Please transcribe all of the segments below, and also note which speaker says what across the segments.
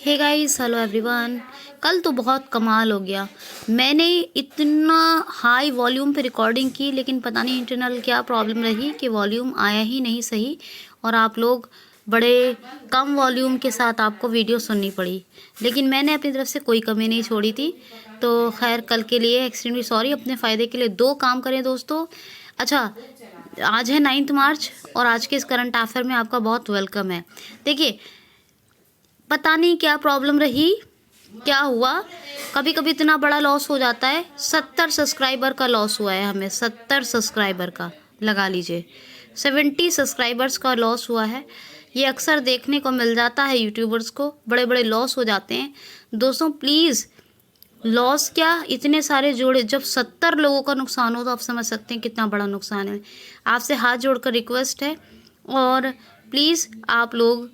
Speaker 1: Hey guys, hello everyone. कल तो बहुत कमाल हो गया। मैंने इतना हाई वॉल्यूम पे रिकॉर्डिंग की, लेकिन पता नहीं इंटरनल क्या प्रॉब्लम रही कि वॉल्यूम आया ही नहीं सही, और आप लोग बड़े कम वॉल्यूम के साथ आपको वीडियो सुननी पड़ी। लेकिन मैंने अपनी तरफ से कोई कमी नहीं छोड़ी थी। तो खैर, कल के लिए एक्सट्रीमली सॉरी। अपने फ़ायदे के लिए दो काम करें दोस्तों। अच्छा, आज है 9 मार्च और आज के इस करंट अफेयर में आपका बहुत वेलकम है। देखिए, पता नहीं क्या प्रॉब्लम रही, क्या हुआ, कभी कभी इतना बड़ा लॉस हो जाता है। 70 सब्सक्राइबर का लॉस हुआ है हमें, 70 सब्सक्राइबर का, लगा लीजिए 70 सब्सक्राइबर्स का लॉस हुआ है। ये अक्सर देखने को मिल जाता है, यूट्यूबर्स को बड़े बड़े लॉस हो जाते हैं। दोस्तों प्लीज़, लॉस क्या, इतने सारे जोड़े, जब 70 लोगों का नुकसान हो तो आप समझ सकते हैं कितना बड़ा नुकसान है। आपसे हाथ जोड़कर रिक्वेस्ट है, और प्लीज़ आप लोग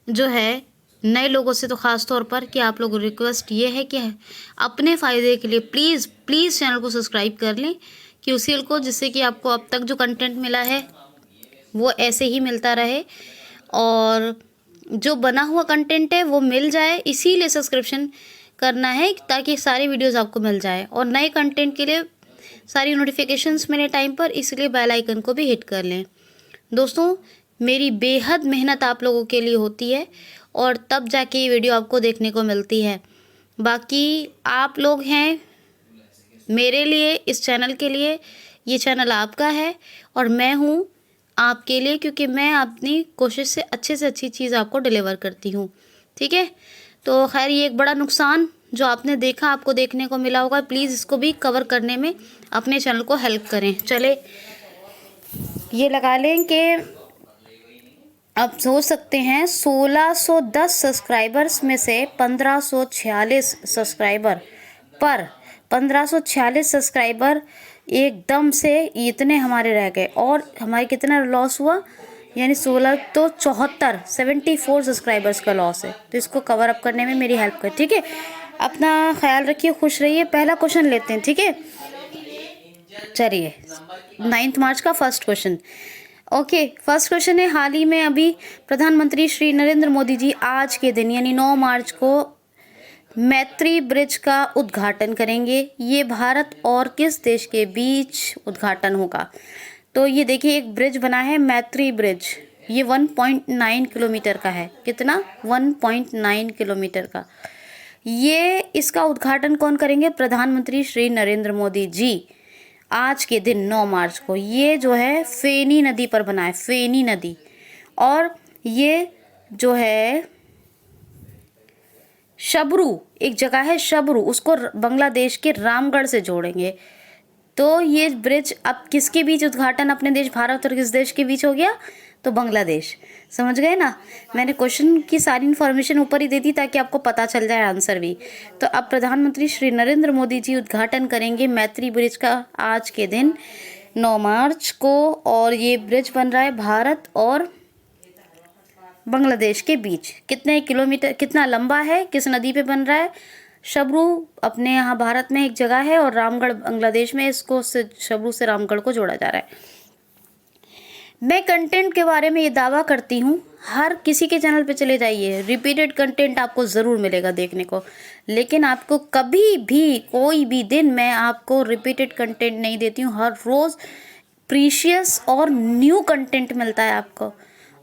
Speaker 1: जो है, नए लोगों से तो ख़ास तौर पर, कि आप लोगों को रिक्वेस्ट ये है कि अपने फ़ायदे के लिए प्लीज़ प्लीज़ चैनल को सब्सक्राइब कर लें, कि उसी को, जिससे कि आपको अब तक जो कंटेंट मिला है वो ऐसे ही मिलता रहे, और जो बना हुआ कंटेंट है वो मिल जाए। इसीलिए सब्सक्रिप्शन करना है, ताकि सारी वीडियोज़ आपको मिल जाए, और नए कंटेंट के लिए सारी नोटिफिकेशंस मिले टाइम पर, इसलिए बेल आइकन को भी हिट कर लें। दोस्तों, मेरी बेहद मेहनत आप लोगों के लिए होती है, और तब जाके ये वीडियो आपको देखने को मिलती है। बाकी आप लोग हैं मेरे लिए, इस चैनल के लिए। ये चैनल आपका है और मैं हूँ आपके लिए, क्योंकि मैं अपनी कोशिश से अच्छी चीज़ आपको डिलीवर करती हूँ। ठीक है, तो खैर, ये एक बड़ा नुकसान जो आपने देखा, आपको देखने को मिला होगा, प्लीज़ इसको भी कवर करने में अपने चैनल को हेल्प करें। चले, ये लगा लें कि आप सोच सकते हैं 1610 सब्सक्राइबर्स में से 1546 सब्सक्राइबर, पर 1546 सब्सक्राइबर एकदम से इतने हमारे रह गए, और हमारे कितना लॉस हुआ, यानी 16 तो 74 सब्सक्राइबर्स का लॉस है। तो इसको कवर अप करने में मेरी हेल्प कर, ठीक है। अपना ख्याल रखिए, खुश रहिए। पहला क्वेश्चन लेते हैं, ठीक है। चलिए, 9 मार्च का first question. Okay, first question है, हाल ही में अभी प्रधानमंत्री श्री नरेंद्र मोदी जी आज के दिन यानी 9 मार्च को मैत्री ब्रिज का उद्घाटन करेंगे। ये भारत और किस देश के बीच उद्घाटन होगा? तो ये देखिए, एक ब्रिज बना है, मैत्री ब्रिज। ये 1.9 किलोमीटर का है। कितना? 1.9 किलोमीटर का। ये इसका उद्घाटन कौन करेंगे? प्रधानमंत्री श्री नरेंद्र मोदी जी आज के दिन 9 मार्च को। ये जो है फेनी नदी पर बना है, फेनी नदी। और ये जो है शबरू, एक जगह है शबरू, उसको बांग्लादेश के रामगढ़ से जोड़ेंगे। तो ये ब्रिज अब किसके बीच उद्घाटन, अपने देश भारत और किस देश के बीच हो गया? तो बांग्लादेश। समझ गए ना? मैंने क्वेश्चन की सारी इन्फॉर्मेशन ऊपर ही दे दी, ताकि आपको पता चल जाए आंसर भी। तो अब प्रधानमंत्री श्री नरेंद्र मोदी जी उद्घाटन करेंगे मैत्री ब्रिज का आज के दिन 9 मार्च को, और ये ब्रिज बन रहा है भारत और बांग्लादेश के बीच। कितने किलोमीटर, कितना लंबा है, किस नदी पे बन रहा है? शबरू अपने यहाँ भारत में एक जगह है, और रामगढ़ बांग्लादेश में। इसको शबरू से रामगढ़ को जोड़ा जा रहा है। मैं कंटेंट के बारे में ये दावा करती हूँ, हर किसी के चैनल पे चले जाइए, रिपीटेड कंटेंट आपको ज़रूर मिलेगा देखने को। लेकिन आपको कभी भी, कोई भी दिन मैं आपको रिपीटेड कंटेंट नहीं देती हूँ। हर रोज़ प्रीशियस और न्यू कंटेंट मिलता है आपको,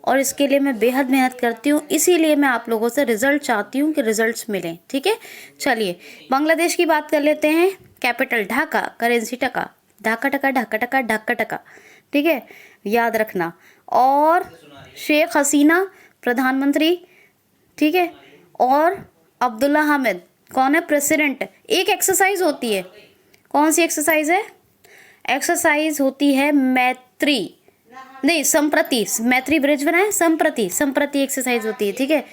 Speaker 1: और इसके लिए मैं बेहद मेहनत करती हूँ। इसीलिए मैं आप लोगों से रिजल्ट चाहती हूँ कि रिजल्ट्स मिलें, ठीक है। चलिए, बांग्लादेश की बात कर लेते हैं। कैपिटल ढाका, करेंसी टका, ढाका टका, ढाका टका, ढाका टका, ठीक है, याद रखना। और शेख हसीना प्रधानमंत्री, ठीक है, और अब्दुल्ला हामिद कौन है? प्रेसिडेंट। एक एक्सरसाइज होती है, कौन सी एक्सरसाइज है? एक्सरसाइज होती है मैत्री, नहीं संप्रति। मैत्री ब्रिज बना है, संप्रति एक्सरसाइज होती है, ठीक है।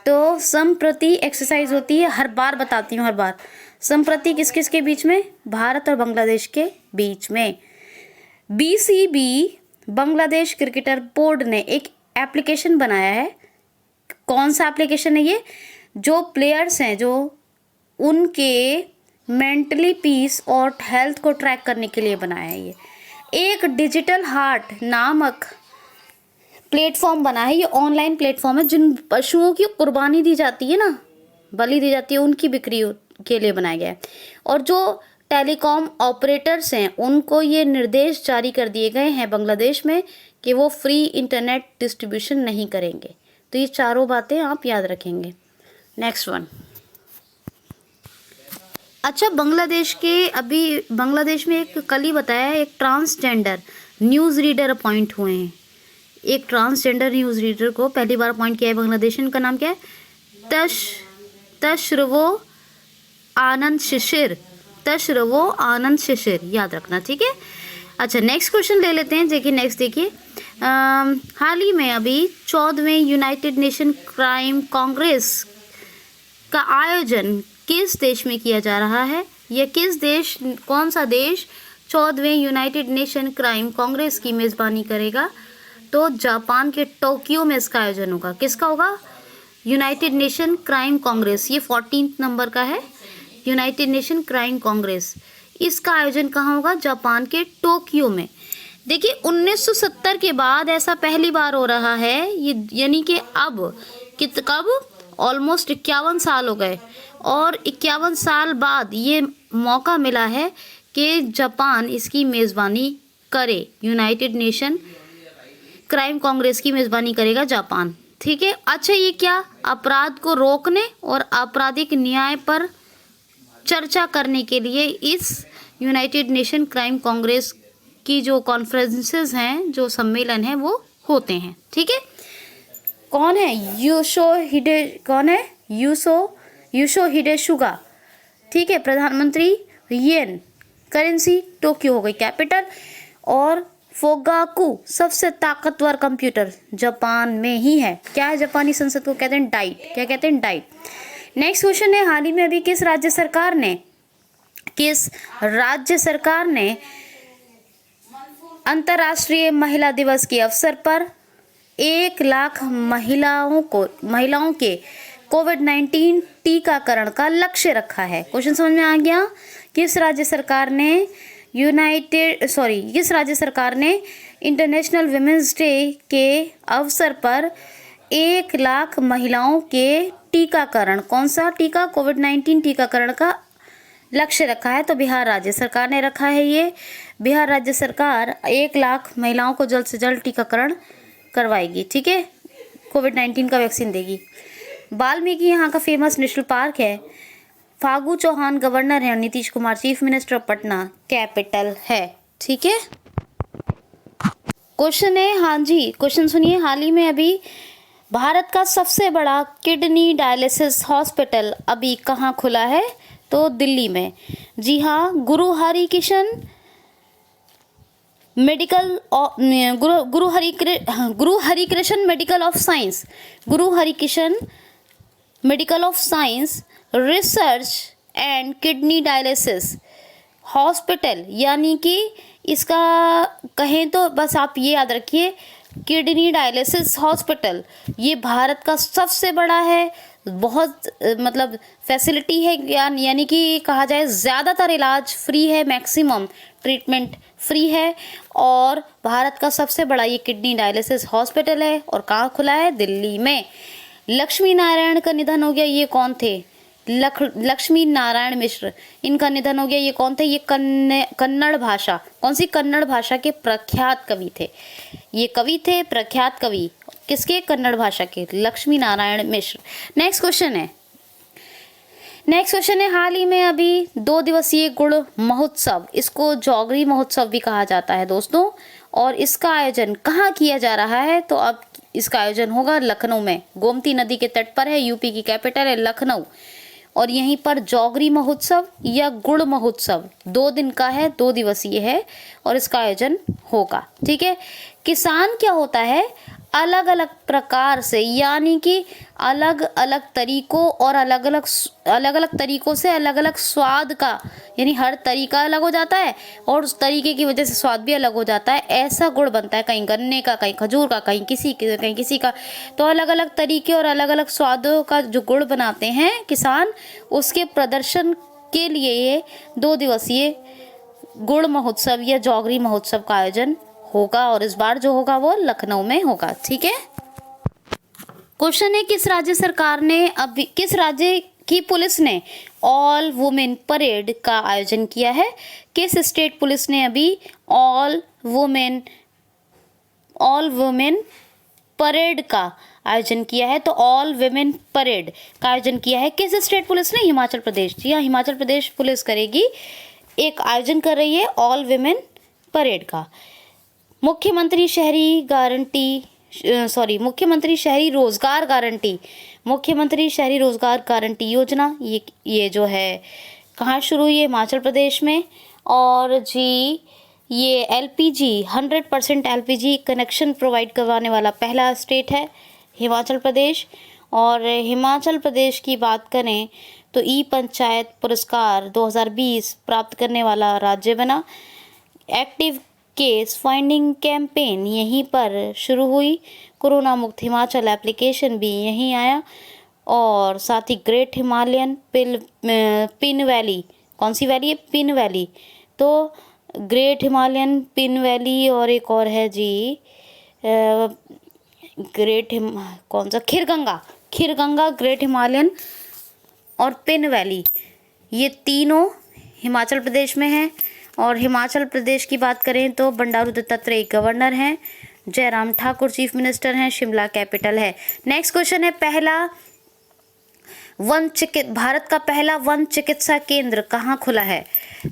Speaker 1: तो संप्रति एक्सरसाइज होती है, हर बार बताती हूँ, हर बार। संप्रति किस किस के बीच में? भारत और बांग्लादेश के बीच में। बीसीबी, बांग्लादेश क्रिकेटर बोर्ड ने एक एप्लीकेशन बनाया है। कौन सा एप्लीकेशन है ये? जो प्लेयर्स हैं, जो उनके मेंटली पीस और हेल्थ को ट्रैक करने के लिए बनाया है ये। एक डिजिटल हार्ट नामक प्लेटफॉर्म बना है, ये ऑनलाइन प्लेटफॉर्म है। जिन पशुओं की कुर्बानी दी जाती है ना, बलि दी जाती है, उनकी बिक्री के लिए बनाया गया है। और जो टेलीकॉम ऑपरेटर्स हैं उनको ये निर्देश जारी कर दिए गए हैं बांग्लादेश में कि वो फ्री इंटरनेट डिस्ट्रीब्यूशन नहीं करेंगे। तो ये चारों बातें आप याद रखेंगे। Next one. अच्छा, बांग्लादेश में एक कल ही बताया, एक ट्रांसजेंडर न्यूज़ रीडर अपॉइंट हुए हैं। एक ट्रांसजेंडर न्यूज़ रीडर को पहली बार अपॉइंट किया है बांग्लादेश। इनका नाम क्या है? तशरवो आनंद शिशिर, याद रखना, ठीक है। अच्छा, नेक्स्ट क्वेश्चन ले लेते हैं। देखिए हाल ही में अभी 14वें यूनाइटेड नेशन क्राइम कांग्रेस का आयोजन किस देश में किया जा रहा है? यह कौन सा देश 14वें यूनाइटेड नेशन क्राइम कांग्रेस की मेज़बानी करेगा? तो जापान के टोक्यो में इसका आयोजन होगा। किसका होगा? यूनाइटेड नेशन क्राइम कांग्रेस, ये 14 नंबर का है, यूनाइटेड नेशन क्राइम कांग्रेस। इसका आयोजन कहाँ होगा? जापान के टोक्यो में। देखिए 1970 के बाद ऐसा पहली बार हो रहा है, ये यानी कि कब ऑलमोस्ट 51 साल हो गए, और 51 साल बाद ये मौका मिला है कि जापान इसकी मेज़बानी करे। यूनाइटेड नेशन क्राइम कांग्रेस की मेज़बानी करेगा जापान, ठीक है। अच्छा, ये क्या? अपराध को रोकने और आपराधिक न्याय पर चर्चा करने के लिए इस यूनाइटेड नेशन क्राइम कांग्रेस की जो कॉन्फ्रेंसेस हैं, जो सम्मेलन हैं, वो होते हैं, ठीक है। कौन है? योशिहिडे सुगा, ठीक है, प्रधानमंत्री। येन करेंसी, टोक्यो हो गई कैपिटल। और फोगाकू सबसे ताकतवर कंप्यूटर जापान में ही है। क्या है? जापानी संसद को कहते हैं डाइट। क्या कहते हैं? डाइट। नेक्स्ट क्वेश्चन है, हाल ही में अभी किस राज्य सरकार ने अंतर्राष्ट्रीय महिला दिवस के अवसर पर 1 लाख महिलाओं के कोविड-19 टीकाकरण का लक्ष्य रखा है? क्वेश्चन समझ में आ गया? किस राज्य सरकार ने इंटरनेशनल विमेंस डे के अवसर पर 1 लाख महिलाओं के टीकाकरण, कौन सा टीका? कोविड-19 टीकाकरण का लक्ष्य रखा है। तो बिहार राज्य सरकार ने रखा है। ये बिहार राज्य सरकार 1 लाख महिलाओं को जल्द से जल्द टीकाकरण करवाएगी, ठीक है, कोविड-19 का वैक्सीन देगी। वाल्मीकि यहाँ का फेमस नेशनल पार्क है। फागू चौहान गवर्नर है, Nitish Kumar chief minister of Patna capital है, ठीक है। क्वेश्चन है, हाँ जी, क्वेश्चन सुनिए। हाल ही में अभी भारत का सबसे बड़ा किडनी डायलिसिस हॉस्पिटल अभी कहाँ खुला है? तो दिल्ली में। जी हाँ, Guru Harikrishna medical of science research and kidney dialysis hospital, यानी कि इसका कहें तो बस आप ये याद रखिए, किडनी डायलिसिस हॉस्पिटल ये भारत का सबसे बड़ा है। बहुत मतलब फैसिलिटी है, यानी कि कहा जाए ज़्यादातर इलाज फ्री है, मैक्सिमम ट्रीटमेंट फ्री है, और भारत का सबसे बड़ा ये किडनी डायलिसिस हॉस्पिटल है। और कहाँ खुला है? दिल्ली में। लक्ष्मी नारायण का निधन हो गया, ये कौन थे? लक्ष्मी नारायण मिश्र, इनका निधन हो गया। ये कौन थे? ये कन्नड़ भाषा, कौन सी? कन्नड़ भाषा के प्रख्यात कवि थे। ये कवि थे प्रख्यात कवि, किसके? कन्नड़ भाषा के, लक्ष्मी नारायण मिश्र। नेक्स्ट क्वेश्चन है, हाल ही में अभी 2 दिवसीय गुड़ महोत्सव, इसको जौगरी महोत्सव भी कहा जाता है दोस्तों, और इसका आयोजन कहाँ किया जा रहा है? तो अब इसका आयोजन होगा लखनऊ में। गोमती नदी के तट पर है, यूपी की कैपिटल है लखनऊ, और यहीं पर जौगरी महोत्सव या गुड़ महोत्सव 2 दिन का है, 2 दिवसीय है, और इसका आयोजन होगा, ठीक है। किसान क्या होता है? अलग अलग प्रकार से, यानी कि अलग अलग तरीकों और अलग अलग तरीकों से अलग अलग स्वाद का, यानी हर तरीका अलग हो जाता है और उस तरीके की वजह से स्वाद भी अलग हो जाता है। ऐसा गुड़ बनता है, कहीं गन्ने का, कहीं खजूर का, कहीं किसी का। तो अलग अलग तरीके और अलग अलग स्वादों का जो गुड़ बनाते हैं किसान, उसके प्रदर्शन के लिए ये 2 दिवसीय गुड़ महोत्सव या जौगरी महोत्सव का आयोजन होगा और इस बार जो होगा वो लखनऊ में होगा। ठीक है। क्वेश्चन है किस राज्य की पुलिस ने ऑल वुमेन परेड का आयोजन किया है? किस स्टेट पुलिस ने अभी ऑल वुमेन परेड का आयोजन किया है? तो ऑल वुमेन परेड का आयोजन किया है किस स्टेट पुलिस ने? हिमाचल प्रदेश। जी हाँ, हिमाचल प्रदेश पुलिस करेगी, एक आयोजन कर रही है ऑल वुमेन परेड का। मुख्यमंत्री शहरी रोजगार गारंटी योजना ये जो है कहाँ शुरू हुई है? हिमाचल प्रदेश में। और जी ये LPG 100% LPG कनेक्शन प्रोवाइड करवाने वाला पहला स्टेट है हिमाचल प्रदेश। और हिमाचल प्रदेश की बात करें तो पंचायत पुरस्कार 2020 प्राप्त करने वाला राज्य बना। एक्टिव केस फाइंडिंग कैंपेन यहीं पर शुरू हुई। कोरोना मुक्त हिमाचल एप्लीकेशन भी यहीं आया। और साथ ही ग्रेट हिमालयन पिन वैली, कौन सी वैली है? Pin valley. तो ग्रेट हिमालयन पिन वैली और एक और है जी कौन सा? खीरगंगा, ग्रेट हिमालयन और पिन वैली, ये तीनों हिमाचल प्रदेश में हैं। और हिमाचल प्रदेश की बात करें तो बंडारू दत्तात्रेय गवर्नर हैं, जयराम ठाकुर चीफ मिनिस्टर हैं, शिमला कैपिटल है। नेक्स्ट क्वेश्चन है भारत का पहला वन चिकित्सा केंद्र कहाँ खुला है?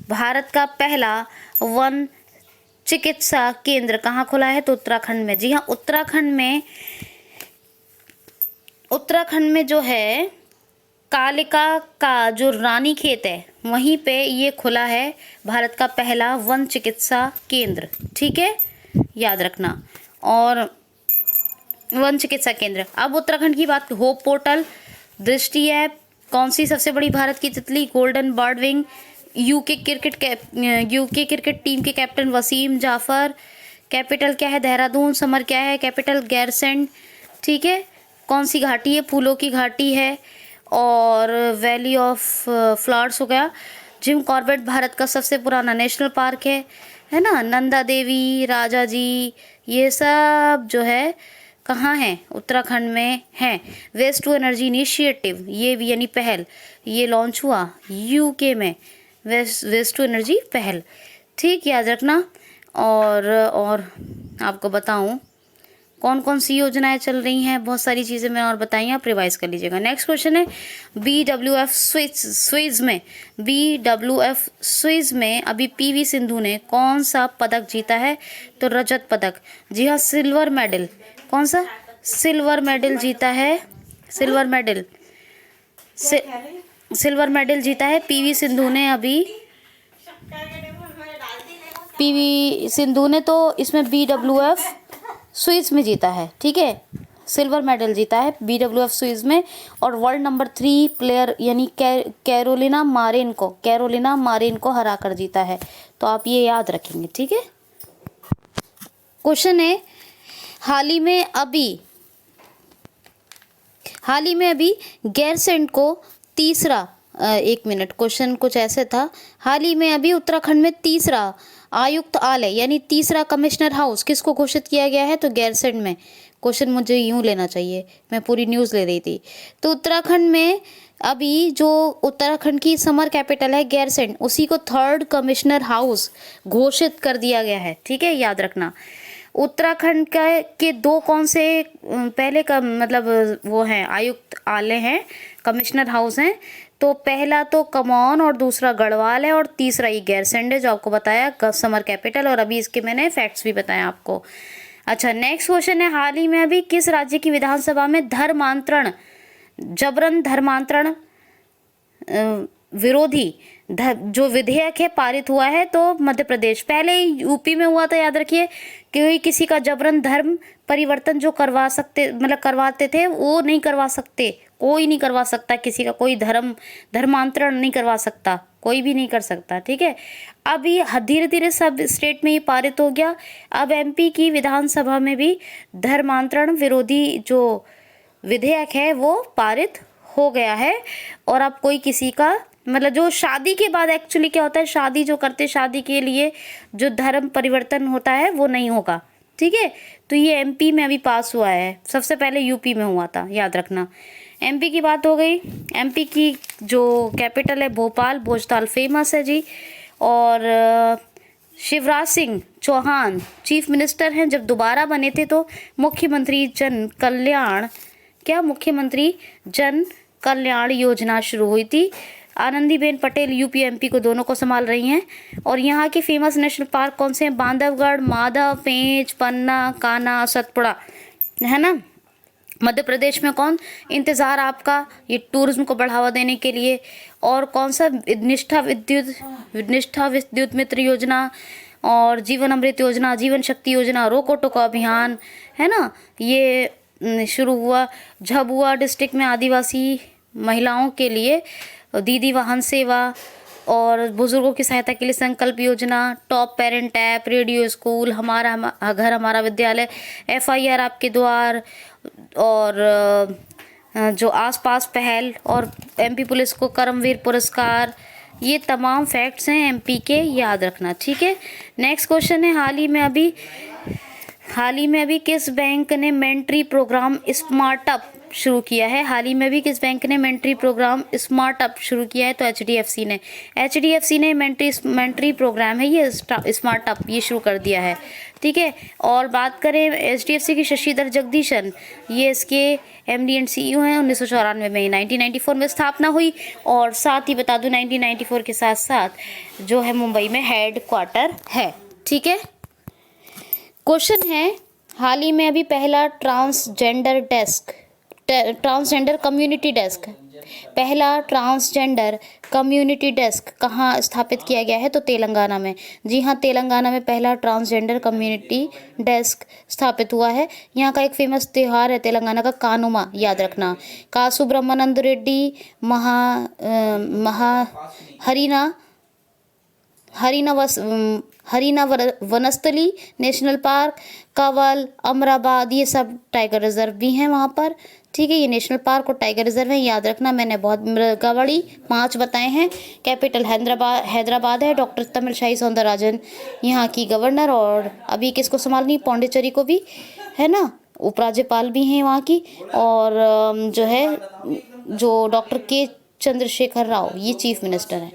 Speaker 1: भारत का पहला वन चिकित्सा केंद्र कहाँ खुला है? तो उत्तराखंड में। जी हाँ, उत्तराखंड में जो है कालिका का जो रानी खेत है वहीं पे ये खुला है भारत का पहला वन चिकित्सा केंद्र। ठीक है, याद रखना। और वन चिकित्सा केंद्र। अब उत्तराखंड की बात, होप पोर्टल, दृष्टि ऐप, कौन सी सबसे बड़ी भारत की तितली? Golden bird wing. UK cricket team के कैप्टन वसीम जाफर। कैपिटल क्या है? देहरादून। समर क्या है? कैपिटल गैरसैंड। ठीक है। कौन सी घाटी है? फूलों की घाटी है। और वैली ऑफ फ्लावर्स हो गया। जिम कॉर्बेट भारत का सबसे पुराना नेशनल पार्क है ना। नंदा देवी, राजा जी, ये सब जो है कहाँ है? उत्तराखंड में है। वेस्ट टू एनर्जी इनिशिएटिव, ये भी यानी पहल, ये लॉन्च हुआ यूके में। वेस्ट टू एनर्जी पहल। ठीक, याद रखना। और आपको बताऊं कौन कौन सी योजनाएं चल रही हैं, बहुत सारी चीज़ें मैंने और बताई हैं, आप रिवाइज कर लीजिएगा। नेक्स्ट क्वेश्चन है BWF स्विज में अभी PV सिंधु ने कौन सा पदक जीता है? तो रजत पदक। जी हाँ, सिल्वर मेडल। कौन सा? सिल्वर मेडल जीता है। सिल्वर मेडल जीता है PV सिंधु ने अभी। PV सिंधु ने तो इसमें BWF स्विज में जीता है। ठीक है, सिल्वर मेडल जीता है BWF स्विज में। और वर्ल्ड नंबर 3 प्लेयर यानी कैरोलिना मारिन को हरा कर जीता है। तो आप ये याद रखेंगे। ठीक है। क्वेश्चन है हाल ही में अभी गैरसैंड को तीसरा, एक मिनट, क्वेश्चन कुछ ऐसे था। हाल ही में अभी उत्तराखंड में तीसरा आयुक्तालय यानी तीसरा कमिश्नर हाउस किसको घोषित किया गया है? तो गैरसैंड में। क्वेश्चन मुझे यूं लेना चाहिए, मैं पूरी न्यूज़ ले रही थी। तो उत्तराखंड में अभी जो उत्तराखंड की समर कैपिटल है गैरसैंड, उसी को थर्ड कमिश्नर हाउस घोषित कर दिया गया है। ठीक है, याद रखना। उत्तराखंड के दो कौन से पहले का मतलब वो हैं आयुक्तालय हैं, कमिश्नर हाउस हैं। तो पहला तो कमौन और दूसरा गढ़वाल है और तीसरा ये गैरसैंड है जो आपको बताया समर कैपिटल। और अभी इसके मैंने फैक्ट्स भी बताए आपको। अच्छा, नेक्स्ट क्वेश्चन है हाल ही में अभी किस राज्य की विधानसभा में जबरन धर्मांतरण विरोधी जो विधेयक है पारित हुआ है? तो मध्य प्रदेश। पहले यूपी में हुआ था, याद रखिए, कि किसी का जबरन धर्म परिवर्तन जो करवाते थे वो नहीं करवा सकते, कोई नहीं करवा सकता, किसी का कोई धर्मांतरण नहीं करवा सकता, कोई भी नहीं कर सकता। ठीक है, अभी धीरे धीरे सब स्टेट में ये पारित हो गया। अब MP की विधानसभा में भी धर्मांतरण विरोधी जो विधेयक है वो पारित हो गया है और अब कोई किसी का मतलब जो शादी के बाद एक्चुअली क्या होता है, शादी जो करते शादी के लिए जो धर्म परिवर्तन होता है वो नहीं होगा, ठीक है। तो ये एमपी में अभी पास हुआ है, सबसे पहले यूपी में हुआ था, याद रखना। एमपी की बात हो गई। एमपी की जो कैपिटल है भोपाल, भोजताल फेमस है जी। और शिवराज सिंह चौहान चीफ मिनिस्टर हैं। जब दोबारा बने थे तो मुख्यमंत्री जन कल्याण योजना शुरू हुई थी। आनंदीबेन पटेल यूपी एमपी को दोनों को संभाल रही हैं। और यहाँ के फेमस नेशनल पार्क कौन से हैं? बांधवगढ़, माधव, पेंच, पन्ना, कान्हा, सतपुड़ा, है ना। मध्य प्रदेश में कौन? इंतज़ार आपका, ये टूरिज्म को बढ़ावा देने के लिए। और कौन सा? निष्ठा विद्युत मित्र योजना और जीवन अमृत योजना, जीवन शक्ति योजना, रोको टोको अभियान, है ना, ये शुरू हुआ। झाबुआ डिस्ट्रिक्ट में आदिवासी महिलाओं के लिए दीदी वाहन सेवा और बुजुर्गों की सहायता के लिए संकल्प योजना, top parent app, radio school, हमारा घर हमारा विद्यालय, FIR आपके द्वार, और जो आसपास पहल, और MP पुलिस को कर्मवीर पुरस्कार। ये तमाम फैक्ट्स हैं MP के, याद रखना, ठीक है। नेक्स्ट क्वेश्चन है, हाल ही में अभी किस बैंक ने मेंटरी प्रोग्राम स्मार्टअप शुरू किया है? हाल ही में भी किस बैंक ने मेंटरी प्रोग्राम स्मार्टअप शुरू किया है? तो HDFC ने मेंटरी प्रोग्राम है ये स्मार्टअप ये शुरू कर दिया है, ठीक है। और बात करें HDFC की, शशिधर जगदीशन, ये इसके MD एंड CEO हैं। 1994 में, 1994 में स्थापना हुई। और साथ ही बता दूं 1994 के साथ साथ जो है मुंबई में हेड क्वार्टर है, ठीक है। क्वेश्चन है, हाल ही में अभी पहला ट्रांसजेंडर कम्युनिटी डेस्क कहाँ स्थापित किया गया है? तो तेलंगाना में। जी हाँ, तेलंगाना में पहला ट्रांसजेंडर कम्युनिटी डेस्क स्थापित हुआ है। यहाँ का एक फेमस त्यौहार है तेलंगाना का कानुमा, याद रखना। का सुब्रह्मण्यम रेड्डी हरिना वनस्थली नेशनल पार्क, कावल, अमराबाद, ये सब टाइगर रिजर्व भी हैं वहाँ पर, ठीक है। ये नेशनल पार्क और टाइगर रिजर्व है, याद रखना। मैंने बहुत मृगावली 5 बताए हैं। कैपिटल हैदराबाद है। डॉक्टर तमिलसाई सौंदरराजन यहाँ की गवर्नर, और अभी किसको संभालनी? पौंडीचेरी को भी, है ना, उपराज्यपाल भी हैं वहाँ की। और जो डॉक्टर चंद्रशेखर राव, ये चीफ मिनिस्टर हैं।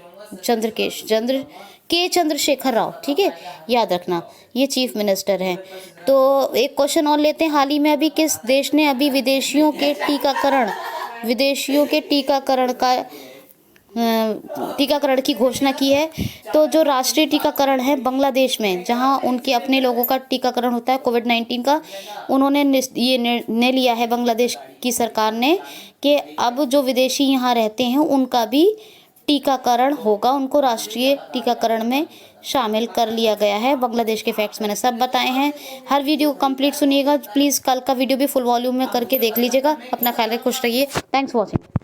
Speaker 1: चंद्रशेखर राव, ठीक है, याद रखना, ये चीफ मिनिस्टर हैं। तो एक क्वेश्चन और लेते हैं, हाल ही में अभी किस देश ने अभी विदेशियों के टीकाकरण की घोषणा की है? तो जो राष्ट्रीय टीकाकरण है बांग्लादेश में, जहां उनके अपने लोगों का टीकाकरण होता है कोविड-19 का, उन्होंने ये निर्णय लिया है बांग्लादेश की सरकार ने कि अब जो विदेशी यहाँ रहते हैं उनका भी टीकाकरण होगा, उनको राष्ट्रीय टीकाकरण में शामिल कर लिया गया है। बांग्लादेश के फैक्ट्स मैंने सब बताए हैं। हर वीडियो को कंप्लीट सुनिएगा प्लीज़। कल का वीडियो भी फुल वॉल्यूम में करके देख लीजिएगा। अपना ख्याल रखिए, खुश रहिए। Thanks for watching.